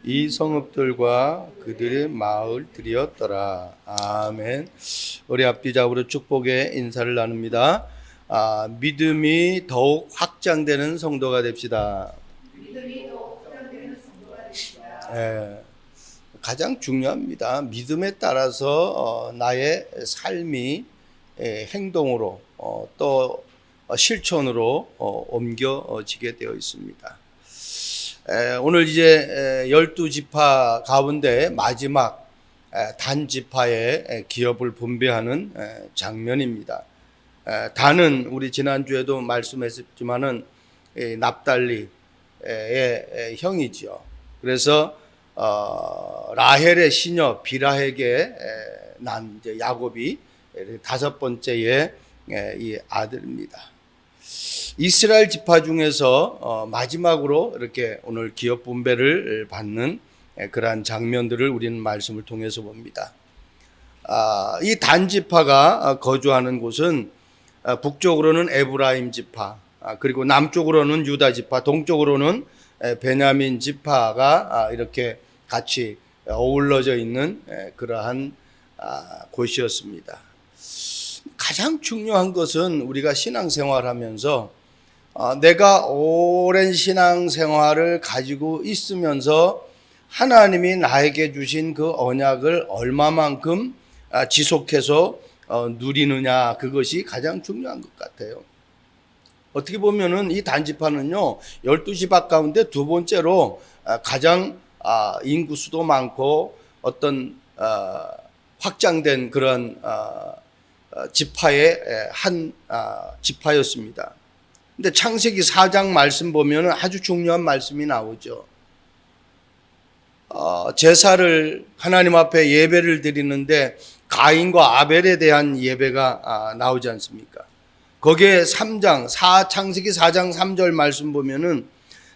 이 성읍들과 그들의 마을들이었더라. 아멘. 우리 앞뒤작으로 축복의 인사를 나눕니다. 믿음이 더욱 확장되는 성도가 됩시다. 가장 중요합니다. 믿음에 따라서 나의 삶이 행동으로 또 실천으로 옮겨지게 되어 있습니다. 오늘 이제 12지파 가운데 마지막 단지파의 기업을 분배하는 장면입니다. 단은 우리 지난주에도 말씀했지만은 납달리의 형이지요. 그래서 라헬의 시녀 빌하에게 난 이제 야곱이 다섯 번째의 이 아들입니다. 이스라엘 지파 중에서 마지막으로 이렇게 오늘 기업 분배를 받는 그러한 장면들을 우리는 말씀을 통해서 봅니다. 이 단 지파가 거주하는 곳은 북쪽으로는 에브라임 지파, 그리고 남쪽으로는 유다 지파, 동쪽으로는 베냐민 지파가 이렇게 같이 어우러져 있는 그러한 곳이었습니다. 가장 중요한 것은 우리가 신앙생활하면서 내가 오랜 신앙생활을 가지고 있으면서 하나님이 나에게 주신 그 언약을 얼마만큼 지속해서 누리느냐, 그것이 가장 중요한 것 같아요. 어떻게 보면은 이 단지파는요 12지파 가운데 두 번째로 가장 인구수도 많고 어떤 확장된 그런 지파의 한 지파였습니다. 근데 창세기 4장 말씀 보면 아주 중요한 말씀이 나오죠. 제사를 하나님 앞에 예배를 드리는데 가인과 아벨에 대한 예배가 나오지 않습니까? 거기에 창세기 4장 3절 말씀 보면은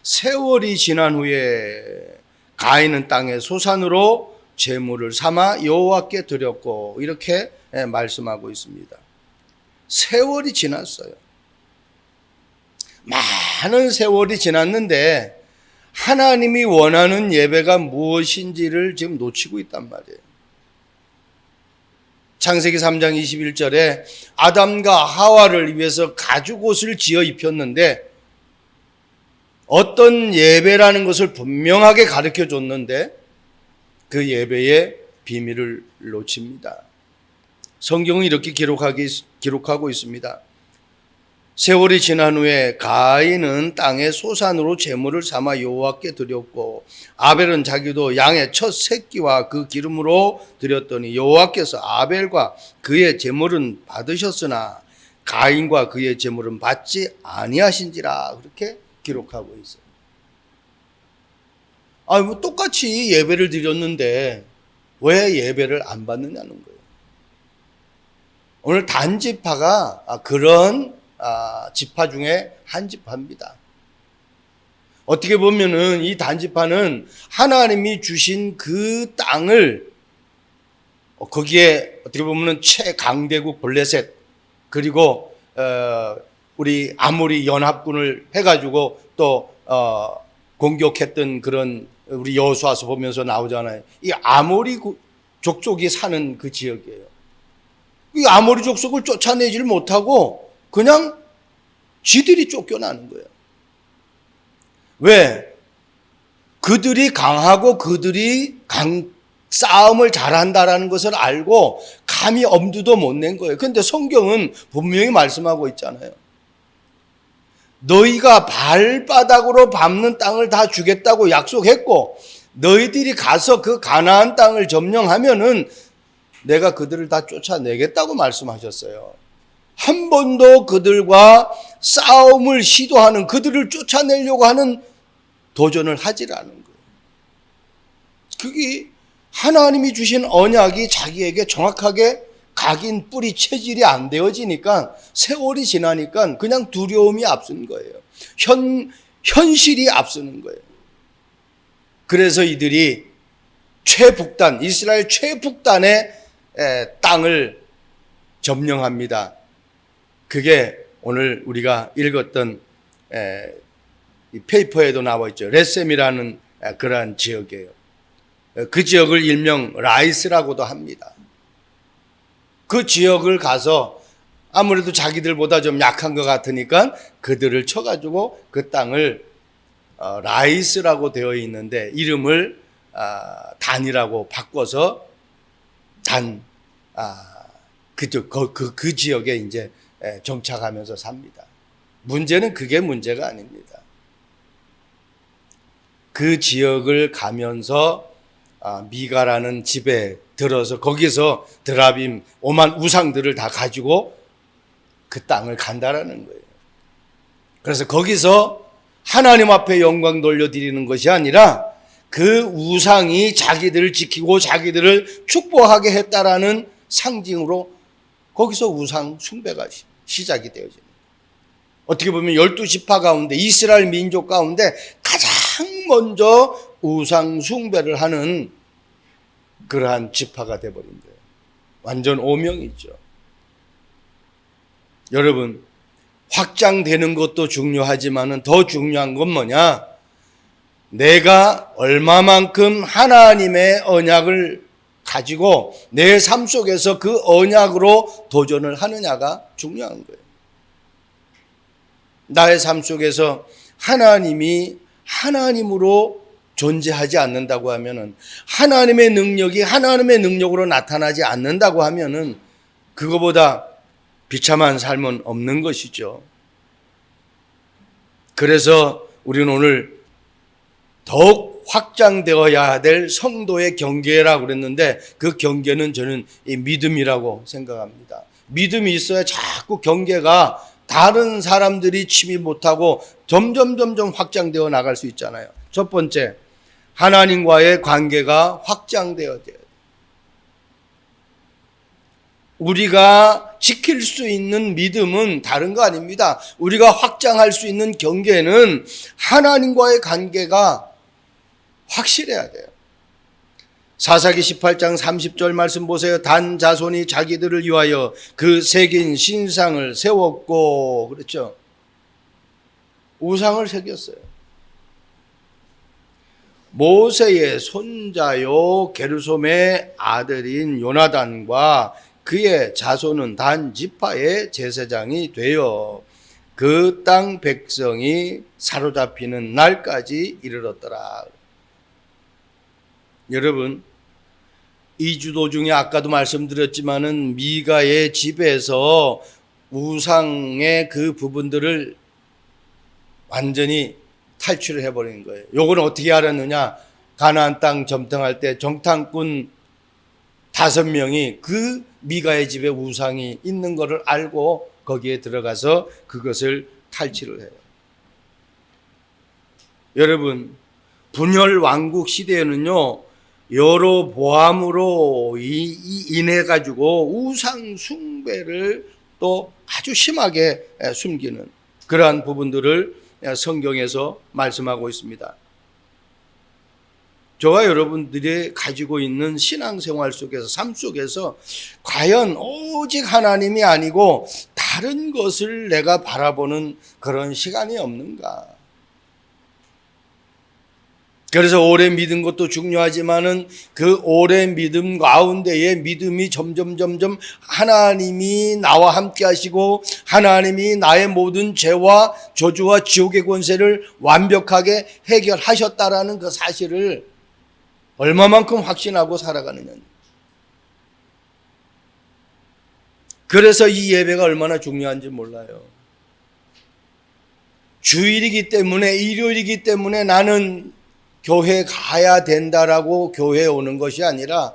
세월이 지난 후에 가인은 땅에 소산으로 제물을 삼아 여호와께 드렸고, 이렇게 말씀하고 있습니다. 세월이 지났어요. 많은 세월이 지났는데 하나님이 원하는 예배가 무엇인지를 지금 놓치고 있단 말이에요. 창세기 3장 21절에 아담과 하와를 위해서 가죽옷을 지어 입혔는데 어떤 예배라는 것을 분명하게 가르쳐 줬는데 그 예배의 비밀을 놓칩니다. 성경은 이렇게 기록하고 있습니다. 세월이 지난 후에 가인은 땅에 소산으로 제물을 삼아 여호와께 드렸고 아벨은 자기도 양의 첫 새끼와 그 기름으로 드렸더니 여호와께서 아벨과 그의 제물은 받으셨으나 가인과 그의 제물은 받지 아니하신지라, 그렇게 기록하고 있어요. 뭐 똑같이 예배를 드렸는데 왜 예배를 안 받느냐는 거예요. 오늘 단지파가 그런 지파 중에 한 지파입니다. 어떻게 보면은 이 단지파는 하나님이 주신 그 땅을 거기에 어떻게 보면은 최강대국 블레셋, 그리고 우리 아모리 연합군을 해가지고 또 공격했던 그런 우리 여호수아서 보면서 나오잖아요. 이 아모리 족속이 사는 그 지역이에요. 이 아모리 족속을 쫓아내지를 못하고 그냥 지들이 쫓겨나는 거예요. 왜? 그들이 강하고 그들이 싸움을 잘한다라는 것을 알고 감히 엄두도 못 낸 거예요. 그런데 성경은 분명히 말씀하고 있잖아요. 너희가 발바닥으로 밟는 땅을 다 주겠다고 약속했고 너희들이 가서 그 가나안 땅을 점령하면은 내가 그들을 다 쫓아내겠다고 말씀하셨어요. 한 번도 그들과 싸움을 시도하는, 그들을 쫓아내려고 하는 도전을 하질 않은 거예요. 그게 하나님이 주신 언약이 자기에게 정확하게 각인 뿌리 체질이 안 되어지니까 세월이 지나니까 그냥 두려움이 앞선 거예요. 현실이 앞서는 거예요. 그래서 이들이 이스라엘 최북단의 땅을 점령합니다. 그게 오늘 우리가 읽었던 이 페이퍼에도 나와 있죠. 레셈이라는 그러한 지역이에요. 그 지역을 일명 라이스라고도 합니다. 그 지역을 가서 아무래도 자기들보다 좀 약한 것 같으니까 그들을 쳐가지고 그 땅을 라이스라고 되어 있는데 이름을 단이라고 바꿔서 그 지역에 이제 정착하면서 삽니다. 문제는 그게 문제가 아닙니다. 그 지역을 가면서 미가라는 집에 들어서 거기서 드라빔 오만 우상들을 다 가지고 그 땅을 간다라는 거예요. 그래서 거기서 하나님 앞에 영광 돌려드리는 것이 아니라 그 우상이 자기들을 지키고 자기들을 축복하게 했다라는 상징으로 거기서 우상 숭배가 시작이 되어집니다. 어떻게 보면 12지파 가운데 이스라엘 민족 가운데 가장 먼저 우상 숭배를 하는 그러한 지파가 되어버린 거예요. 완전 오명이죠. 여러분, 확장되는 것도 중요하지만 더 중요한 건 뭐냐? 내가 얼마만큼 하나님의 언약을 가지고 내 삶 속에서 그 언약으로 도전을 하느냐가 중요한 거예요. 나의 삶 속에서 하나님이 하나님으로 존재하지 않는다고 하면은, 하나님의 능력이 하나님의 능력으로 나타나지 않는다고 하면은 그거보다 비참한 삶은 없는 것이죠. 그래서 우리는 오늘 더욱 확장되어야 될 성도의 경계라고 그랬는데 그 경계는 저는 이 믿음이라고 생각합니다. 믿음이 있어야 자꾸 경계가 다른 사람들이 침입 못하고 점점 확장되어 나갈 수 있잖아요. 첫 번째, 하나님과의 관계가 확장되어야 돼요. 우리가 지킬 수 있는 믿음은 다른 거 아닙니다. 우리가 확장할 수 있는 경계는 하나님과의 관계가 확실해야 돼요. 사사기 18장 30절 말씀 보세요. 단 자손이 자기들을 위하여 그 새긴 신상을 세웠고, 그렇죠? 우상을 새겼어요. 모세의 손자요 게르솜의 아들인 요나단과 그의 자손은 단 지파의 제사장이 되어 그 땅 백성이 사로잡히는 날까지 이르렀더라. 여러분, 이 주도 중에 아까도 말씀드렸지만은 미가의 집에서 우상의 그 부분들을 완전히 탈출을 해버린 거예요. 요거는 어떻게 알았느냐? 가나안 땅 점령할 때 정탐꾼 5명이 그 미가의 집에 우상이 있는 것을 알고 거기에 들어가서 그것을 탈취를 해요. 여러분, 분열 왕국 시대에는요, 여로보암으로 인해 가지고 우상 숭배를 또 아주 심하게 숨기는 그러한 부분들을 성경에서 말씀하고 있습니다. 저와 여러분들이 가지고 있는 신앙생활 속에서, 삶 속에서 과연 오직 하나님이 아니고 다른 것을 내가 바라보는 그런 시간이 없는가? 그래서 오래 믿은 것도 중요하지만은 그 오래 믿음 가운데에 믿음이 점점 하나님이 나와 함께 하시고 하나님이 나의 모든 죄와 저주와 지옥의 권세를 완벽하게 해결하셨다라는 그 사실을 얼마만큼 확신하고 살아가느냐. 그래서 이 예배가 얼마나 중요한지 몰라요. 주일이기 때문에, 일요일이기 때문에 나는 교회 가야 된다라고 교회에 오는 것이 아니라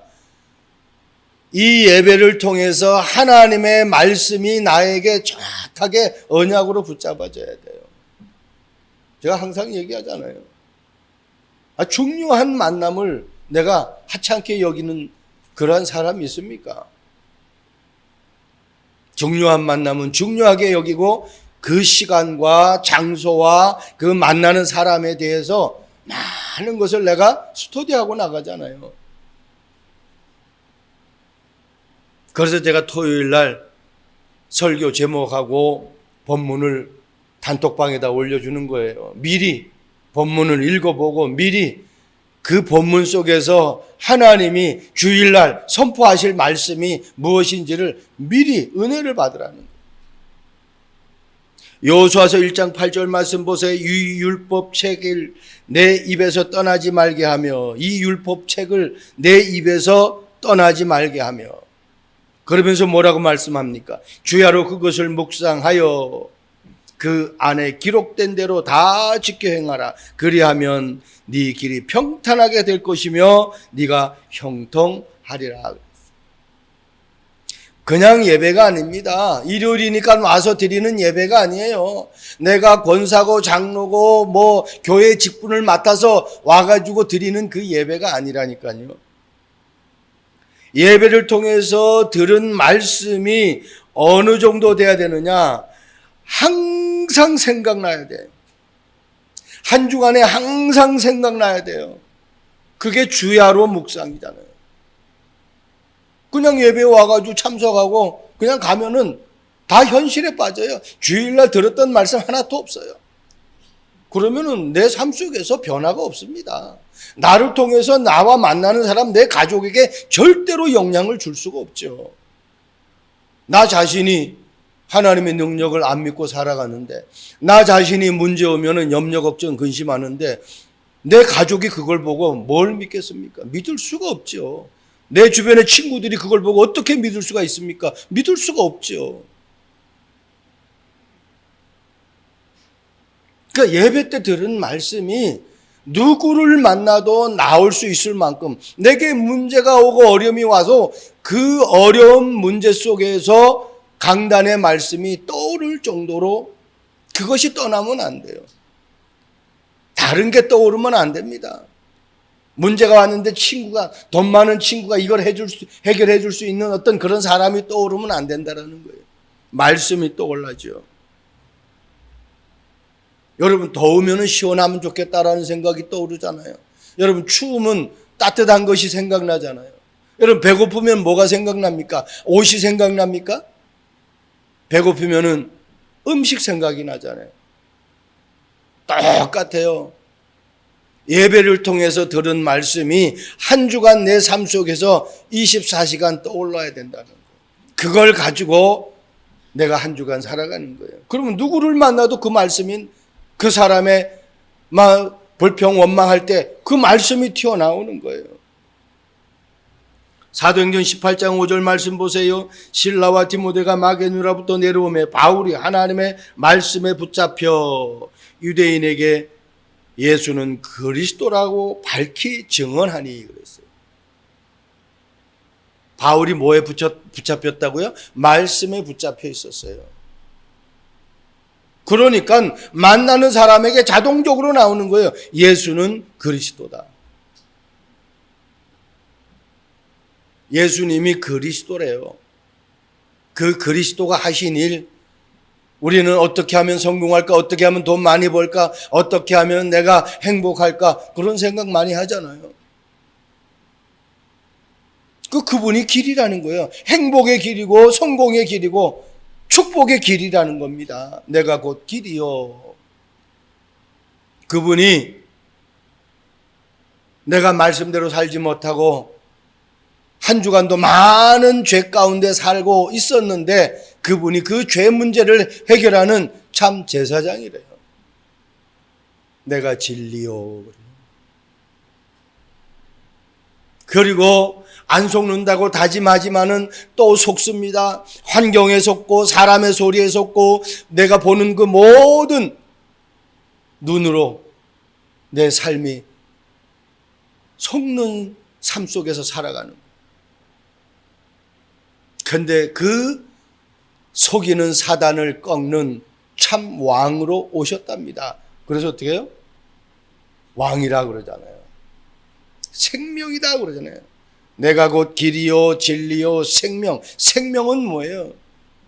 이 예배를 통해서 하나님의 말씀이 나에게 정확하게 언약으로 붙잡아져야 돼요. 제가 항상 얘기하잖아요. 중요한 만남을 내가 하찮게 여기는 그러한 사람이 있습니까? 중요한 만남은 중요하게 여기고 그 시간과 장소와 그 만나는 사람에 대해서 많은 것을 내가 스터디하고 나가잖아요. 그래서 제가 토요일 날 설교 제목하고 본문을 단톡방에다 올려주는 거예요. 미리 본문을 읽어보고 미리 그 본문 속에서 하나님이 주일날 선포하실 말씀이 무엇인지를 미리 은혜를 받으라는 거예요. 여호수아서 1장 8절 말씀 보세요. 이 율법 책을 내 입에서 떠나지 말게 하며, 이 율법 책을 내 입에서 떠나지 말게 하며, 그러면서 뭐라고 말씀합니까? 주야로 그것을 묵상하여 그 안에 기록된 대로 다 지켜 행하라. 그리하면 네 길이 평탄하게 될 것이며 네가 형통하리라. 그냥 예배가 아닙니다. 일요일이니까 와서 드리는 예배가 아니에요. 내가 권사고 장로고 뭐 교회 직분을 맡아서 와가지고 드리는 그 예배가 아니라니까요. 예배를 통해서 들은 말씀이 어느 정도 돼야 되느냐? 항상 생각나야 돼요. 한 주간에 항상 생각나야 돼요. 그게 주야로 묵상이잖아요. 그냥 예배에 와가지고 참석하고 그냥 가면은 다 현실에 빠져요. 주일날 들었던 말씀 하나도 없어요. 그러면은 내 삶 속에서 변화가 없습니다. 나를 통해서 나와 만나는 사람, 내 가족에게 절대로 영향을 줄 수가 없죠. 나 자신이 하나님의 능력을 안 믿고 살아가는데, 나 자신이 문제 오면은 염려, 걱정, 근심하는데 내 가족이 그걸 보고 뭘 믿겠습니까? 믿을 수가 없죠. 내 주변의 친구들이 그걸 보고 어떻게 믿을 수가 있습니까? 믿을 수가 없죠. 그러니까 예배 때 들은 말씀이 누구를 만나도 나올 수 있을 만큼, 내게 문제가 오고 어려움이 와서 그 어려운 문제 속에서 강단의 말씀이 떠오를 정도로 그것이 떠나면 안 돼요. 다른 게 떠오르면 안 됩니다. 문제가 왔는데 돈 많은 친구가 이걸 해결해 줄 수 있는 어떤 그런 사람이 떠오르면 안 된다는 거예요. 말씀이 떠올라죠. 여러분, 더우면 시원하면 좋겠다라는 생각이 떠오르잖아요. 여러분, 추우면 따뜻한 것이 생각나잖아요. 여러분, 배고프면 뭐가 생각납니까? 옷이 생각납니까? 배고프면은 음식 생각이 나잖아요. 똑같아요. 예배를 통해서 들은 말씀이 한 주간 내 삶 속에서 24시간 떠올라야 된다는 거예요. 그걸 가지고 내가 한 주간 살아가는 거예요. 그러면 누구를 만나도 그 말씀인 그 사람의 불평 원망할 때 그 말씀이 튀어나오는 거예요. 사도행전 18장 5절 말씀 보세요. 실라와 디모데가 마게도냐로부터 내려오매 바울이 하나님의 말씀에 붙잡혀 유대인에게 예수는 그리스도라고 밝히 증언하니 그랬어요. 바울이 뭐에 붙잡혔다고요? 말씀에 붙잡혀 있었어요. 그러니까 만나는 사람에게 자동적으로 나오는 거예요. 예수는 그리스도다. 예수님이 그리스도래요. 그 그리스도가 하신 일, 우리는 어떻게 하면 성공할까? 어떻게 하면 돈 많이 벌까? 어떻게 하면 내가 행복할까? 그런 생각 많이 하잖아요. 그분이 길이라는 거예요. 행복의 길이고 성공의 길이고 축복의 길이라는 겁니다. 내가 곧 길이요. 그분이 내가 말씀대로 살지 못하고 한 주간도 많은 죄 가운데 살고 있었는데 그분이 그 죄 문제를 해결하는 참 제사장이래요. 내가 진리요. 그리고 안 속는다고 다짐하지만은 또 속습니다. 환경에 속고 사람의 소리에 속고 내가 보는 그 모든 눈으로 내 삶이 속는 삶 속에서 살아가는 거예요. 그런데 그 속이는 사단을 꺾는 참 왕으로 오셨답니다. 그래서 어떻게 해요? 왕이라 그러잖아요. 생명이다 그러잖아요. 내가 곧 길이요 진리요 생명. 생명은 뭐예요?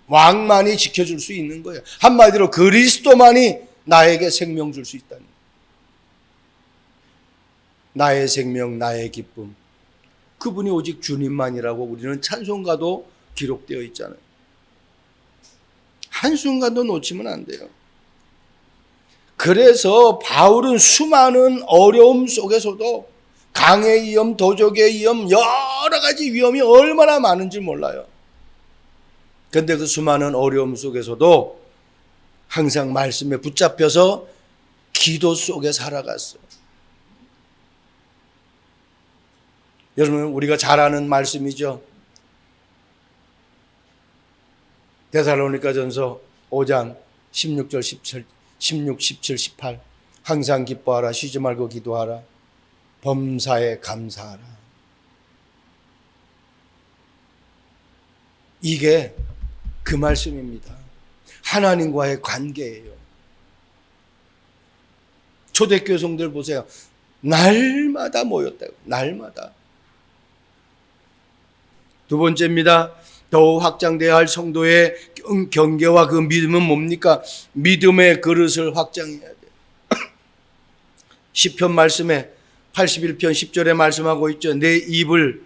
왕만이 지켜줄 수 있는 거예요. 한마디로 그리스도만이 나에게 생명 줄 수 있다는 거예요. 나의 생명, 나의 기쁨. 그분이 오직 주님만이라고 우리는 찬송가도 기록되어 있잖아요. 한순간도 놓치면 안 돼요. 그래서 바울은 수많은 어려움 속에서도 강의 위험, 도적의 위험, 여러 가지 위험이 얼마나 많은지 몰라요. 그런데 그 수많은 어려움 속에서도 항상 말씀에 붙잡혀서 기도 속에 살아갔어요. 여러분, 우리가 잘 아는 말씀이죠. 데살로니가전서 5장 16절 17, 16, 17, 18 항상 기뻐하라, 쉬지 말고 기도하라, 범사에 감사하라. 이게 그 말씀입니다. 하나님과의 관계예요. 초대교회 성도들 보세요. 날마다 모였다고. 날마다. 두 번째입니다. 더욱 확장되어야 할 성도의 경계와 그 믿음은 뭡니까? 믿음의 그릇을 확장해야 돼요. 시편 말씀에 81편 10절에 말씀하고 있죠. 내 입을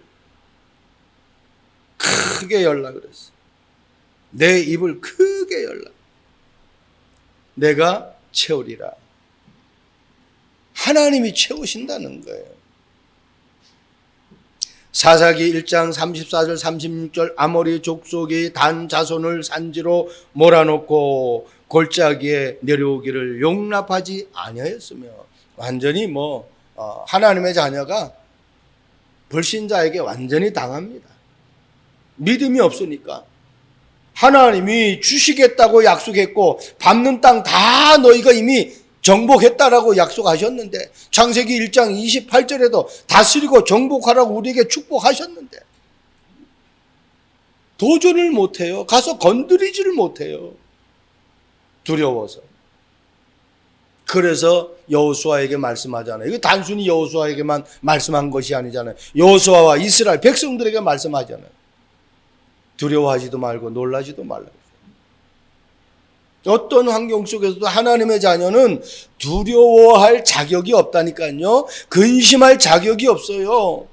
크게 열라 그랬어. 내 입을 크게 열라. 내가 채우리라. 하나님이 채우신다는 거예요. 사사기 1장 34절 36절 아모리 족속이 단 자손을 산지로 몰아놓고 골짜기에 내려오기를 용납하지 아니하였으며, 완전히 하나님의 자녀가 불신자에게 완전히 당합니다. 믿음이 없으니까. 하나님이 주시겠다고 약속했고 밟는 땅 다 너희가 이미 정복했다라고 약속하셨는데, 창세기 1장 28절에도 다스리고 정복하라고 우리에게 축복하셨는데 도전을 못해요. 가서 건드리지를 못해요. 두려워서. 그래서 여호수아에게 말씀하잖아요. 이게 단순히 여호수아에게만 말씀한 것이 아니잖아요. 여호수아와 이스라엘 백성들에게 말씀하잖아요. 두려워하지도 말고 놀라지도 말라고. 어떤 환경 속에서도 하나님의 자녀는 두려워할 자격이 없다니까요. 근심할 자격이 없어요.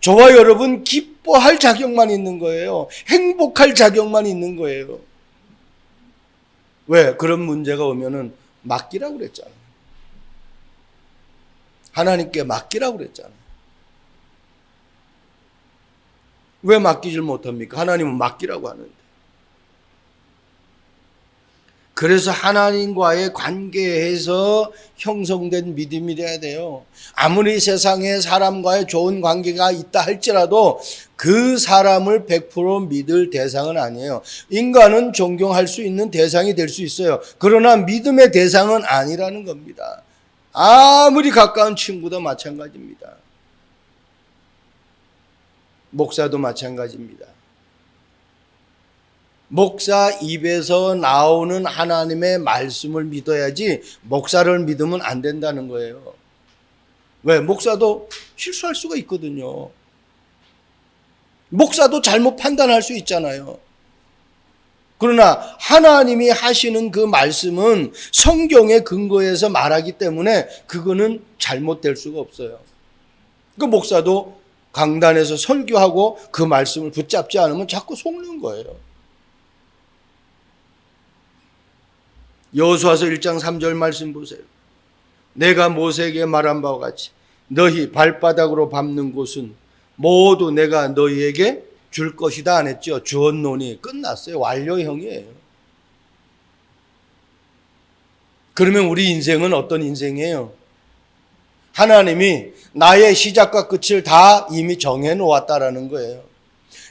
저와 여러분 기뻐할 자격만 있는 거예요. 행복할 자격만 있는 거예요. 왜? 그런 문제가 오면은 맡기라고 그랬잖아요. 하나님께 맡기라고 그랬잖아요. 왜 맡기질 못합니까? 하나님은 맡기라고 하는데. 그래서 하나님과의 관계에서 형성된 믿음이 돼야 돼요. 아무리 세상에 사람과의 좋은 관계가 있다 할지라도 그 사람을 100% 믿을 대상은 아니에요. 인간은 존경할 수 있는 대상이 될 수 있어요. 그러나 믿음의 대상은 아니라는 겁니다. 아무리 가까운 친구도 마찬가지입니다. 목사도 마찬가지입니다. 목사 입에서 나오는 하나님의 말씀을 믿어야지 목사를 믿으면 안 된다는 거예요. 왜? 목사도 실수할 수가 있거든요. 목사도 잘못 판단할 수 있잖아요. 그러나 하나님이 하시는 그 말씀은 성경의 근거에서 말하기 때문에 그거는 잘못될 수가 없어요. 그 목사도 강단에서 설교하고 그 말씀을 붙잡지 않으면 자꾸 속는 거예요. 여호수아서 1장 3절 말씀 보세요. 내가 모세에게 말한 바와 같이 너희 발바닥으로 밟는 곳은 모두 내가 너희에게 줄 것이다 안 했죠. 주었노니 끝났어요. 완료형이에요. 그러면 우리 인생은 어떤 인생이에요? 하나님이 나의 시작과 끝을 다 이미 정해 놓았다라는 거예요.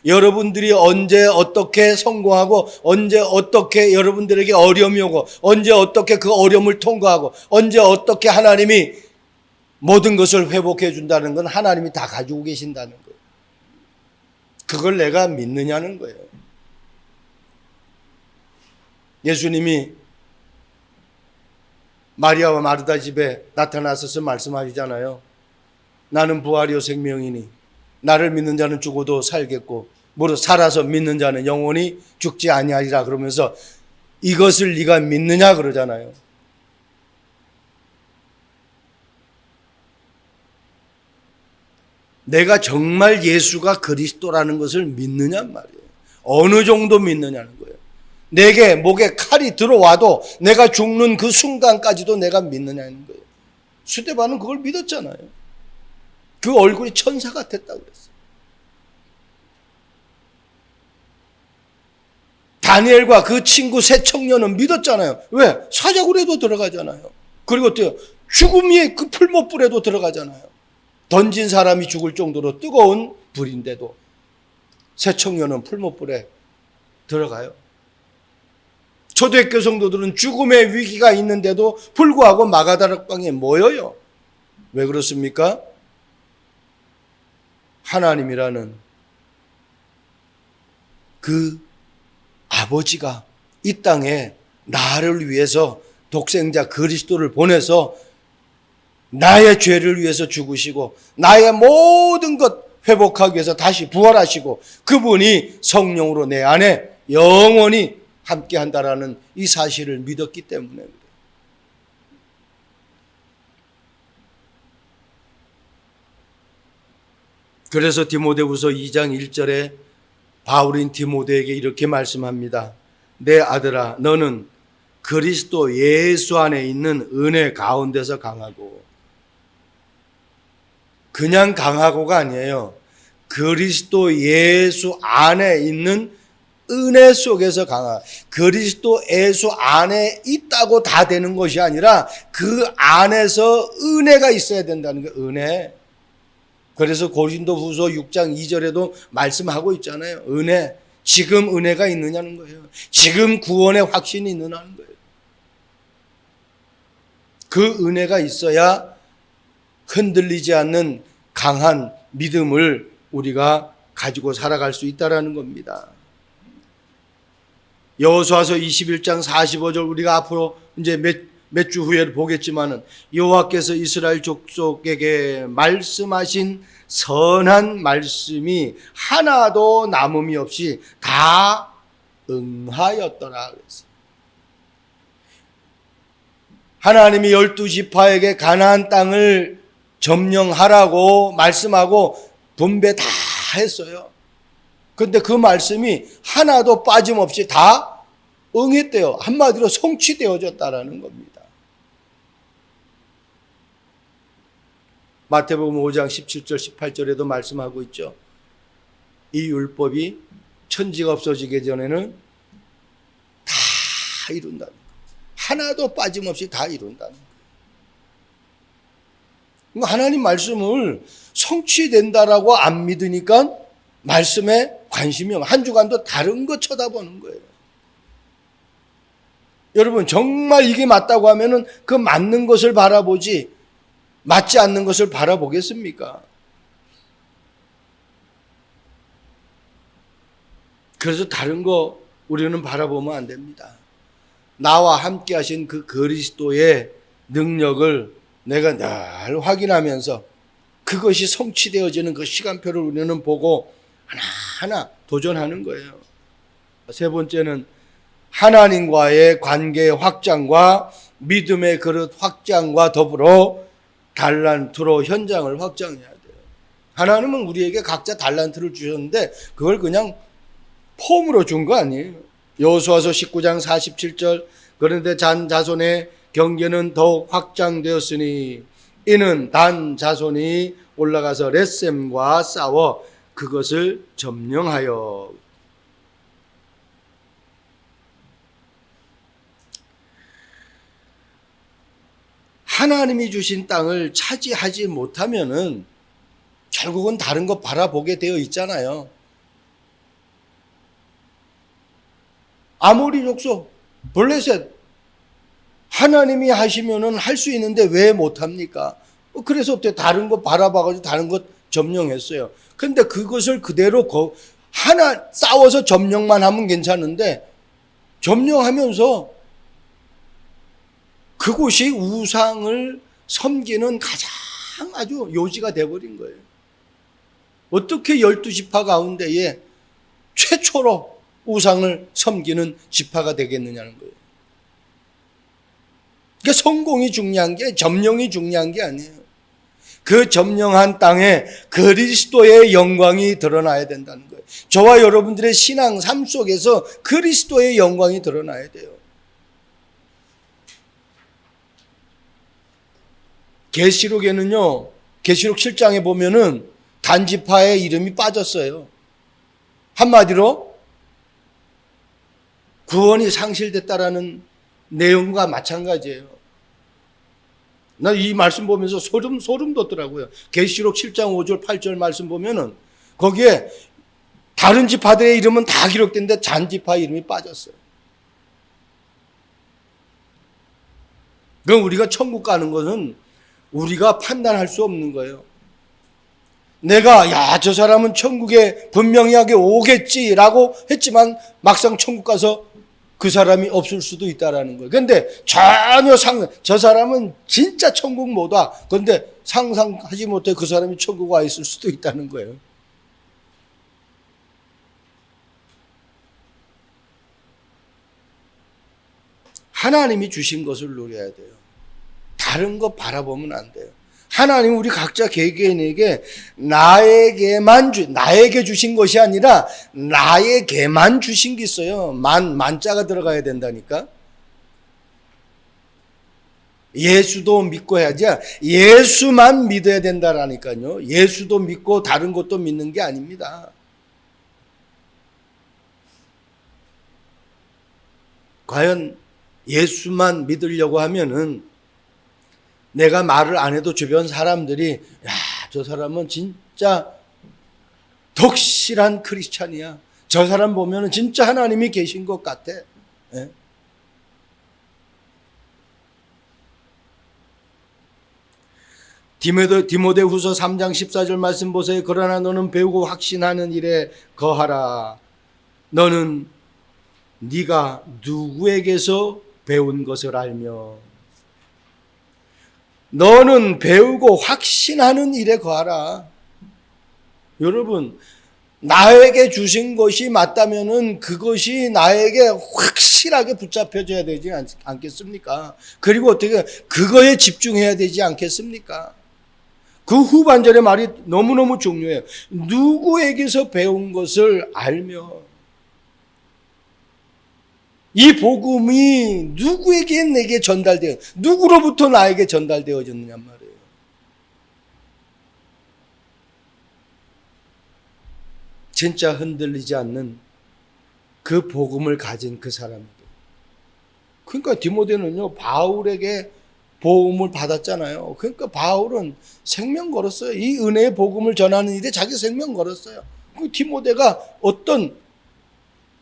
여러분들이 언제 어떻게 성공하고 언제 어떻게 여러분들에게 어려움이 오고 언제 어떻게 그 어려움을 통과하고 언제 어떻게 하나님이 모든 것을 회복해 준다는 건 하나님이 다 가지고 계신다는 거예요. 그걸 내가 믿느냐는 거예요. 예수님이 마리아와 마르다 집에 나타나셔서 말씀하시잖아요. 나는 부활이요 생명이니 나를 믿는 자는 죽어도 살겠고 무릇 살아서 믿는 자는 영원히 죽지 아니하리라 그러면서 이것을 네가 믿느냐 그러잖아요. 내가 정말 예수가 그리스도라는 것을 믿느냐 말이에요. 어느 정도 믿느냐는 거예요. 내게 목에 칼이 들어와도 내가 죽는 그 순간까지도 내가 믿느냐는 거예요. 스데반은 그걸 믿었잖아요. 그 얼굴이 천사 같았다고 그랬어요. 다니엘과 그 친구 세 청년은 믿었잖아요. 왜? 사자굴에도 들어가잖아요. 그리고 또 죽음의 그 풀못불에도 들어가잖아요. 던진 사람이 죽을 정도로 뜨거운 불인데도 세 청년은 풀못불에 들어가요. 초대교회 성도들은 죽음의 위기가 있는데도 불구하고 마가다락방에 모여요. 왜 그렇습니까? 하나님이라는 그 아버지가 이 땅에 나를 위해서 독생자 그리스도를 보내서 나의 죄를 위해서 죽으시고 나의 모든 것 회복하기 위해서 다시 부활하시고 그분이 성령으로 내 안에 영원히 함께 한다라는 이 사실을 믿었기 때문에 그래요. 그래서 디모데후서 2장 1절에 바울인 디모데에게 이렇게 말씀합니다. 내 아들아, 너는 그리스도 예수 안에 있는 은혜 가운데서 강하고, 그냥 강하고가 아니에요. 그리스도 예수 안에 있는 은혜 속에서 강하. 그리스도 예수 안에 있다고 다 되는 것이 아니라 그 안에서 은혜가 있어야 된다는 거예요. 은혜. 그래서 고린도후서 6장 2절에도 말씀하고 있잖아요. 은혜. 지금 은혜가 있느냐는 거예요. 지금 구원의 확신이 있느냐는 거예요. 그 은혜가 있어야 흔들리지 않는 강한 믿음을 우리가 가지고 살아갈 수 있다는 겁니다. 여호수아서 21장 45절 우리가 앞으로 이제 몇 주 후에 보겠지만은 여호와께서 이스라엘 족속에게 말씀하신 선한 말씀이 하나도 남음이 없이 다 응하였더라 그랬어요. 하나님이 12지파에게 가나안 땅을 점령하라고 말씀하고 분배 다 했어요. 그런데 그 말씀이 하나도 빠짐없이 다 응했대요. 한마디로 성취되어졌다라는 겁니다. 마태복음 5장 17절 18절에도 말씀하고 있죠. 이 율법이 천지가 없어지기 전에는 다 이룬다는 거예요. 하나도 빠짐없이 다 이룬다는 거예요. 하나님 말씀을 성취된다라고 안 믿으니까 말씀에 관심이 없어요. 한 주간도 다른 거 쳐다보는 거예요. 여러분 정말 이게 맞다고 하면은 그 맞는 것을 바라보지 맞지 않는 것을 바라보겠습니까? 그래서 다른 거 우리는 바라보면 안 됩니다. 나와 함께 하신 그 그리스도의 능력을 내가 늘 확인하면서 그것이 성취되어지는 그 시간표를 우리는 보고 하나하나 도전하는 거예요. 세 번째는 하나님과의 관계의 확장과 믿음의 그릇 확장과 더불어 달란트로 현장을 확장해야 돼요. 하나님은 우리에게 각자 달란트를 주셨는데 그걸 그냥 폼으로 준 거 아니에요. 여호수아서 19장 47절 그런데 단 자손의 경계는 더욱 확장되었으니 이는 단 자손이 올라가서 렛셈과 싸워 그것을 점령하여. 하나님이 주신 땅을 차지하지 못하면은 결국은 다른 거 바라보게 되어 있잖아요. 아모리 족속, 블레셋 하나님이 하시면은 할 수 있는데 왜 못합니까? 그래서 다른 거 바라봐가지고 다른 것 점령했어요. 근데 그것을 그대로 하나 싸워서 점령만 하면 괜찮은데 점령하면서 그곳이 우상을 섬기는 가장 아주 요지가 돼버린 거예요. 어떻게 12지파 가운데에 최초로 우상을 섬기는 지파가 되겠느냐는 거예요. 그러니까 성공이 중요한 게 점령이 중요한 게 아니에요. 그 점령한 땅에 그리스도의 영광이 드러나야 된다는 거예요. 저와 여러분들의 신앙 삶 속에서 그리스도의 영광이 드러나야 돼요. 계시록에는요 계시록 7장에 보면은 단지파의 이름이 빠졌어요. 한마디로 구원이 상실됐다라는 내용과 마찬가지예요. 나 이 말씀 보면서 소름 돋더라고요. 계시록 7장 5절 8절 말씀 보면은 거기에 다른 지파들의 이름은 다 기록된데 단지파 이름이 빠졌어요. 그럼 우리가 천국 가는 것은 우리가 판단할 수 없는 거예요. 내가 저 사람은 천국에 분명하게 오겠지라고 했지만 막상 천국 가서 그 사람이 없을 수도 있다라는 거예요. 그런데 전혀 저 사람은 진짜 천국 못 와. 그런데 상상하지 못해 그 사람이 천국 와 있을 수도 있다는 거예요. 하나님이 주신 것을 누려야 돼요. 다른 거 바라보면 안 돼요. 하나님은 우리 각자 개개인에게 나에게 주신 것이 아니라 나에게만 주신 게 있어요. 만자가 들어가야 된다니까. 예수도 믿고 해야지 예수만 믿어야 된다라니까요. 예수도 믿고 다른 것도 믿는 게 아닙니다. 과연 예수만 믿으려고 하면은 내가 말을 안 해도 주변 사람들이 저 사람은 진짜 덕실한 크리스찬이야. 저 사람 보면은 진짜 하나님이 계신 것 같아. 예? 디모데후서 3장 14절 말씀 보세요. 그러나 너는 배우고 확신하는 일에 거하라. 너는 네가 누구에게서 배운 것을 알며 너는 배우고 확신하는 일에 거하라. 여러분, 나에게 주신 것이 맞다면은 그것이 나에게 확실하게 붙잡혀져야 되지 않겠습니까? 그리고 어떻게 그거에 집중해야 되지 않겠습니까? 그 후반절의 말이 너무너무 중요해요. 누구에게서 배운 것을 알며. 이 복음이 누구에게 내게 전달되어 누구로부터 나에게 전달되어졌느냐 말이에요. 진짜 흔들리지 않는 그 복음을 가진 그 사람들. 그러니까 디모데는요 바울에게 복음을 받았잖아요. 그러니까 바울은 생명 걸었어요. 이 은혜의 복음을 전하는 일에 자기 생명 걸었어요. 그 디모데가 어떤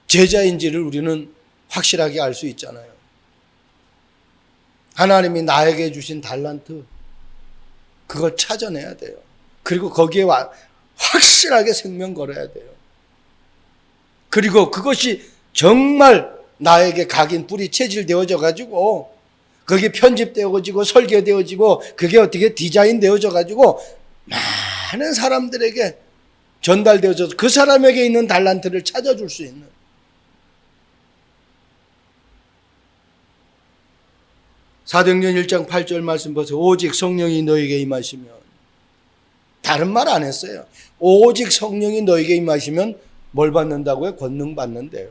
제자인지를 우리는 확실하게 알 수 있잖아요. 하나님이 나에게 주신 달란트 그걸 찾아내야 돼요. 그리고 거기에 확실하게 생명 걸어야 돼요. 그리고 그것이 정말 나에게 각인 뿌리 체질되어져 가지고 그게 편집되어지고 설계되어지고 그게 어떻게 디자인되어져 가지고 많은 사람들에게 전달되어져서 그 사람에게 있는 달란트를 찾아줄 수 있는 사도행전 1장 8절 말씀 보세요. 오직 성령이 너에게 임하시면 다른 말 안 했어요. 오직 성령이 너에게 임하시면 뭘 받는다고요? 권능 받는데요.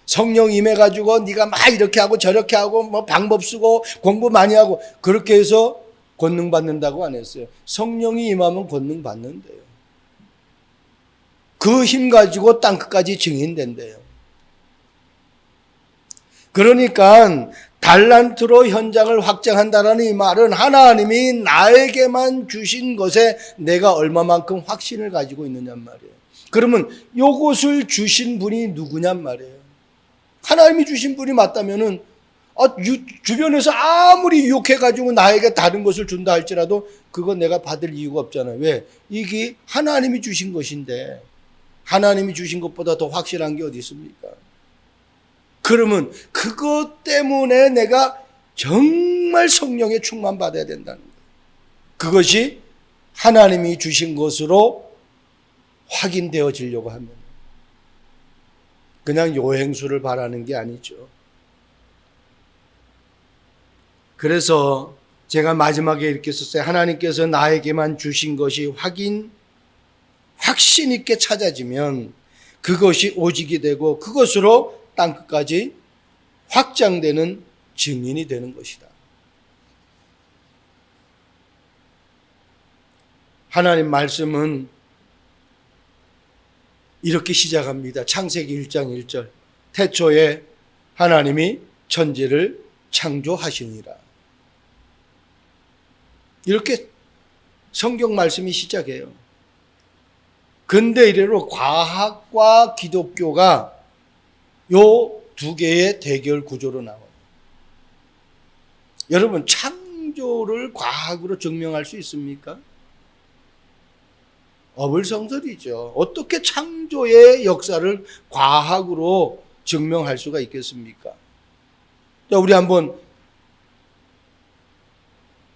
성령 임해가지고 네가 막 이렇게 하고 저렇게 하고 뭐 방법 쓰고 공부 많이 하고 그렇게 해서 권능 받는다고 안 했어요. 성령이 임하면 권능 받는데요. 그 힘 가지고 땅끝까지 증인된대요. 그러니까 달란트로 현장을 확장한다는 이 말은 하나님이 나에게만 주신 것에 내가 얼마만큼 확신을 가지고 있느냔 말이에요. 그러면 이것을 주신 분이 누구냔 말이에요. 하나님이 주신 분이 맞다면은 주변에서 아무리 유혹해가지고 나에게 다른 것을 준다 할지라도 그건 내가 받을 이유가 없잖아요. 왜? 이게 하나님이 주신 것인데 하나님이 주신 것보다 더 확실한 게 어디 있습니까? 그러면 그것 때문에 내가 정말 성령의 충만 받아야 된다는 거예요. 그것이 하나님이 주신 것으로 확인되어지려고 하면 그냥 요행수를 바라는 게 아니죠. 그래서 제가 마지막에 이렇게 썼어요. 하나님께서 나에게만 주신 것이 확신 있게 찾아지면 그것이 오직이 되고 그것으로 땅끝까지 확장되는 증인이 되는 것이다. 하나님 말씀은 이렇게 시작합니다. 창세기 1장 1절. 태초에 하나님이 천지를 창조하시니라. 이렇게 성경 말씀이 시작해요. 근대 이래로 과학과 기독교가 요 두 개의 대결 구조로 나와요. 여러분, 창조를 과학으로 증명할 수 있습니까? 어불성설이죠. 어떻게 창조의 역사를 과학으로 증명할 수가 있겠습니까? 자, 우리 한번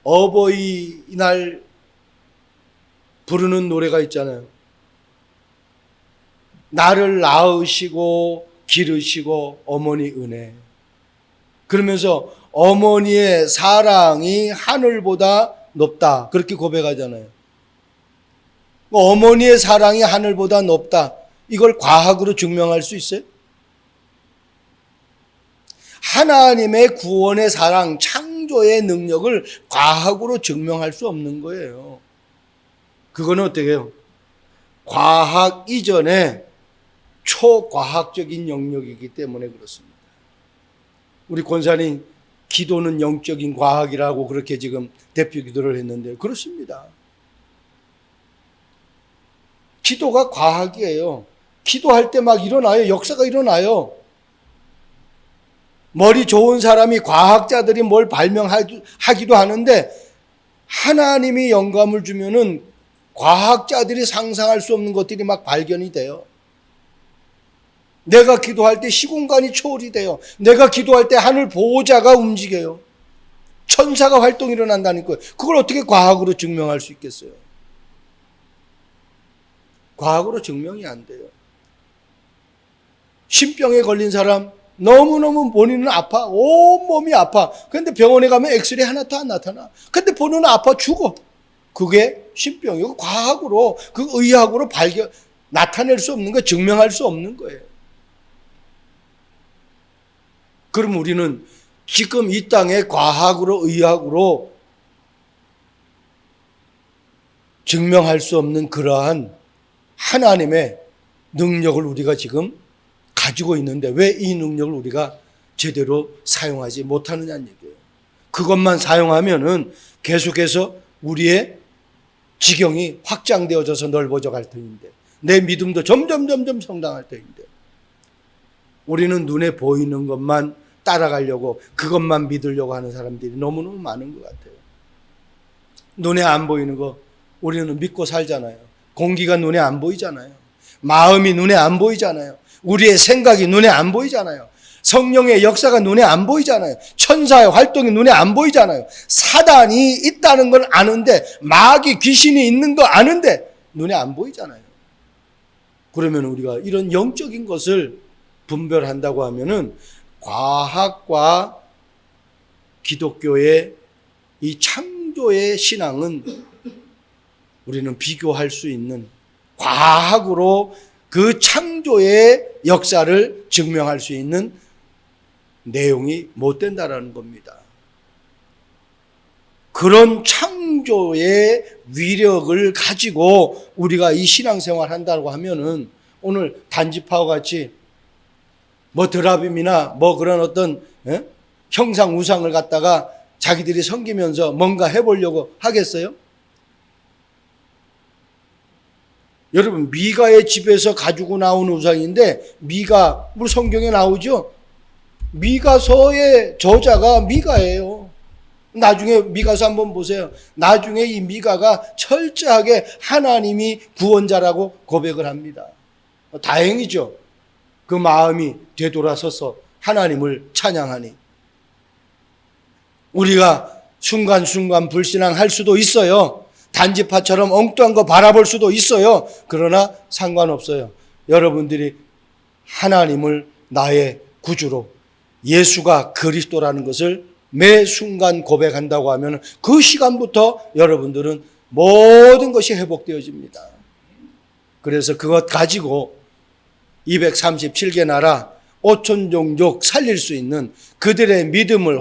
어버이날 부르는 노래가 있잖아요. 나를 낳으시고 기르시고 어머니 은혜. 그러면서 어머니의 사랑이 하늘보다 높다. 그렇게 고백하잖아요. 어머니의 사랑이 하늘보다 높다. 이걸 과학으로 증명할 수 있어요? 하나님의 구원의 사랑, 창조의 능력을 과학으로 증명할 수 없는 거예요. 그거는 어떻게 해요? 과학 이전에 초과학적인 영역이기 때문에 그렇습니다. 우리 권사님, 기도는 영적인 과학이라고 그렇게 지금 대표 기도를 했는데 그렇습니다. 기도가 과학이에요. 기도할 때 막 일어나요. 역사가 일어나요. 머리 좋은 사람이 과학자들이 뭘 발명하기도 하는데 하나님이 영감을 주면은 과학자들이 상상할 수 없는 것들이 막 발견이 돼요. 내가 기도할 때 시공간이 초월이 돼요. 내가 기도할 때 하늘 보호자가 움직여요. 천사가 활동이 일어난다니까요. 그걸 어떻게 과학으로 증명할 수 있겠어요? 과학으로 증명이 안 돼요. 신병에 걸린 사람 너무너무 본인은 아파. 온몸이 아파. 그런데 병원에 가면 엑스레이 하나도 안 나타나. 근데 본인은 아파 죽어. 그게 신병이고 과학으로 그 의학으로 나타낼 수 없는 거, 증명할 수 없는 거예요. 그럼 우리는 지금 이 땅에 과학으로 의학으로 증명할 수 없는 그러한 하나님의 능력을 우리가 지금 가지고 있는데 왜 이 능력을 우리가 제대로 사용하지 못하느냐는 얘기예요. 그것만 사용하면은 계속해서 우리의 지경이 확장되어져서 넓어져 갈 터인데 내 믿음도 점점 성장할 터인데 우리는 눈에 보이는 것만 따라가려고 그것만 믿으려고 하는 사람들이 너무너무 많은 것 같아요. 눈에 안 보이는 거 우리는 믿고 살잖아요. 공기가 눈에 안 보이잖아요. 마음이 눈에 안 보이잖아요. 우리의 생각이 눈에 안 보이잖아요. 성령의 역사가 눈에 안 보이잖아요. 천사의 활동이 눈에 안 보이잖아요. 사단이 있다는 걸 아는데 마귀 귀신이 있는 거 아는데 눈에 안 보이잖아요. 그러면 우리가 이런 영적인 것을 분별한다고 하면은 과학과 기독교의 이 창조의 신앙은 우리는 비교할 수 있는 과학으로 그 창조의 역사를 증명할 수 있는 내용이 못 된다라는 겁니다. 그런 창조의 위력을 가지고 우리가 이 신앙생활 한다고 하면은 오늘 단지파와 같이 뭐 드라빔이나 뭐 그런 어떤 형상 우상을 갖다가 자기들이 섬기면서 뭔가 해보려고 하겠어요? 여러분, 미가의 집에서 가지고 나온 우상인데 미가 우리 성경에 나오죠? 미가서의 저자가 미가예요. 나중에 미가서 한번 보세요. 나중에 이 미가가 철저하게 하나님이 구원자라고 고백을 합니다. 다행이죠. 그 마음이 되돌아서서 하나님을 찬양하니. 우리가 순간순간 불신앙할 수도 있어요. 단지파처럼 엉뚱한 거 바라볼 수도 있어요. 그러나 상관없어요. 여러분들이 하나님을 나의 구주로 예수가 그리스도라는 것을 매 순간 고백한다고 하면 그 시간부터 여러분들은 모든 것이 회복되어집니다. 그래서 그것 가지고 237개 나라 5천 종족 살릴 수 있는 그들의 믿음을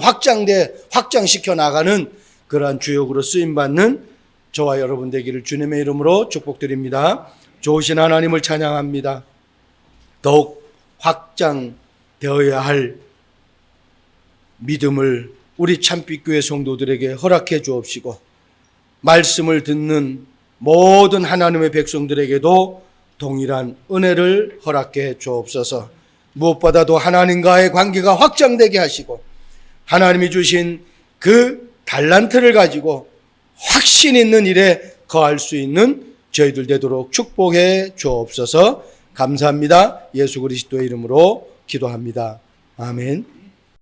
확장시켜 나가는 그러한 주역으로 쓰임받는 저와 여러분 되기를 주님의 이름으로 축복드립니다. 좋으신 하나님을 찬양합니다. 더욱 확장되어야 할 믿음을 우리 참빛교회 성도들에게 허락해 주옵시고, 말씀을 듣는 모든 하나님의 백성들에게도 동일한 은혜를 허락해 주옵소서. 무엇보다도 하나님과의 관계가 확장되게 하시고, 하나님이 주신 그 달란트를 가지고 확신 있는 일에 거할 수 있는 저희들 되도록 축복해 주옵소서. 감사합니다. 예수 그리스도의 이름으로 기도합니다. 아멘.